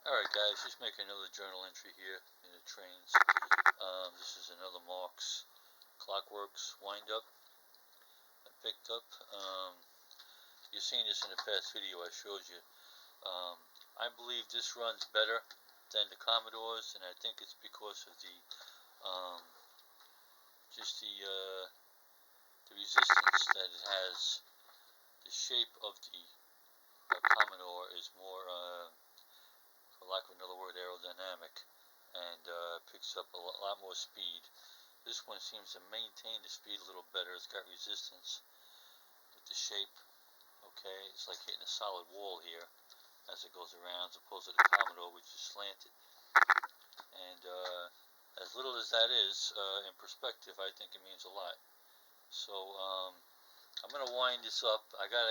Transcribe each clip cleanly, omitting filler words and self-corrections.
Alright guys, just making another journal entry here in the trains. This is another MARX Clockworks wind-up I picked up. You've seen this in the past video I showed you. I believe this runs better than the Commodores, and I think it's because of the resistance that it has. The shape of the Commodore is more for lack of another word, aerodynamic, and picks up a lot more speed. This one seems to maintain the speed a little better. It's got resistance with the shape. Okay, it's like hitting a solid wall here as it goes around, as opposed to the Commodore, which is slanted. And as little as that is, in perspective, I think it means a lot. So I'm going to wind this up. I got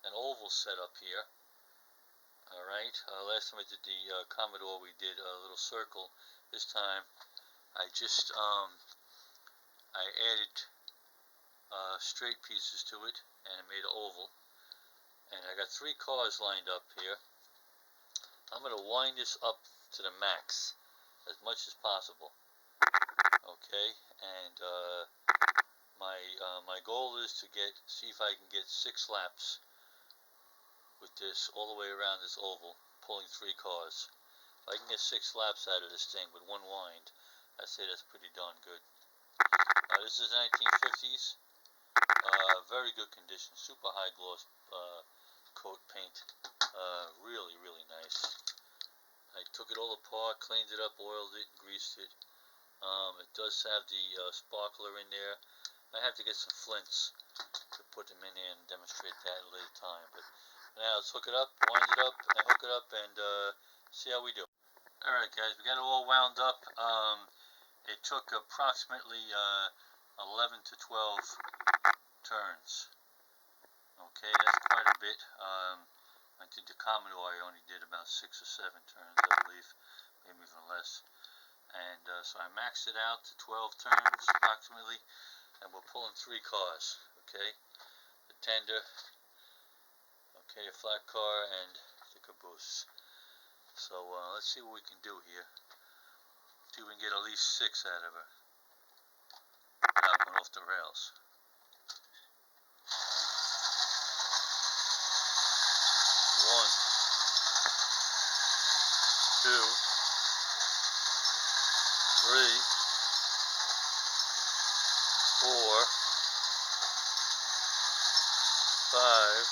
an oval set up here. Alright, last time I did the Commodore, we did a little circle. This time, I just, I added straight pieces to it, and I made an oval. And I got 3 cars lined up here. I'm going to wind this up to the max, as much as possible. Okay, and my goal is to see if I can get 6 laps with this all the way around this oval, pulling 3 cars. If I can get 6 laps out of this thing with one wind, I'd say that's pretty darn good. This is 1950s, very good condition, super high gloss coat paint, really nice. I took it all apart, cleaned it up, oiled it, greased it. It does have the sparkler in there. I have to get some flints to put them in there and demonstrate that at a later time. But now let's hook it up, wind it up, and hook it up, and see how we do. Alright guys, we got it all wound up. It took approximately 11 to 12 turns. Okay, that's quite a bit. I did the Commodore, I only did about 6 or 7 turns, I believe, maybe even less. And so I maxed it out to 12 turns approximately, and we're pulling 3 cars. Okay, the tender, okay, a flat car, and the caboose. So let's see what we can do here. See if we can get at least 6 out of her without going off the rails. One, 2, 3, 4, 5,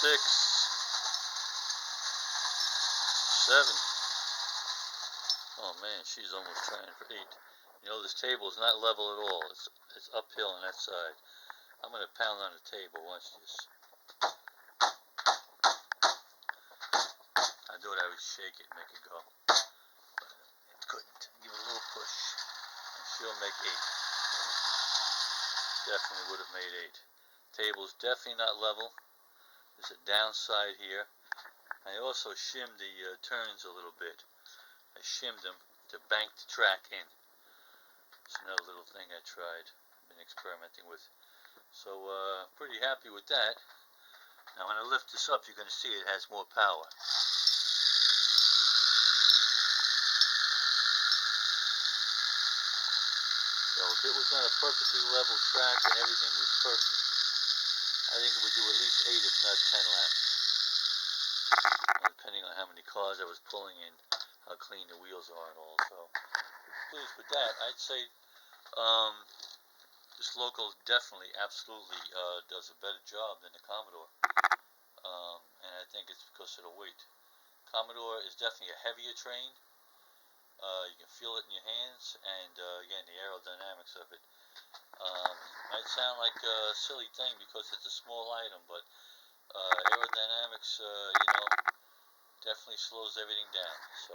6, 7. Oh man, she's almost trying for 8. You know, this table is not level at all. It's uphill on that side. I'm going to pound on the table. Watch this. I thought I would shake it and make it go, but it couldn't. Give it a little push, and she'll make 8. Definitely would have made 8. Table's definitely not level. There's a downside here. I also shimmed the turns a little bit. I shimmed them to bank the track in. It's another little thing I tried, been experimenting with. So pretty happy with that. Now when I lift this up, you're going to see it has more power. So if it was on a perfectly level track and everything was perfect, I think it would do at least 8 if not 10 laps. Depending on how many cars I was pulling in, how clean the wheels are and all. So pleased with that. I'd say this Loco definitely, absolutely does a better job than the Commodore. And I think it's because of the weight. Commodore is definitely a heavier train. You can feel it in your hands, and again, the aerodynamics of it. Might sound like a silly thing because it's a small item, but aerodynamics, you know, definitely slows everything down. So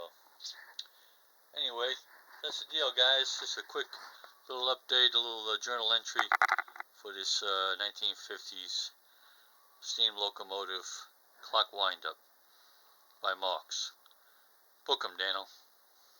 anyway, that's the deal, guys. Just a quick little update, a little journal entry for this 1950s steam locomotive clock wind-up by MARX. Book 'em, Daniel.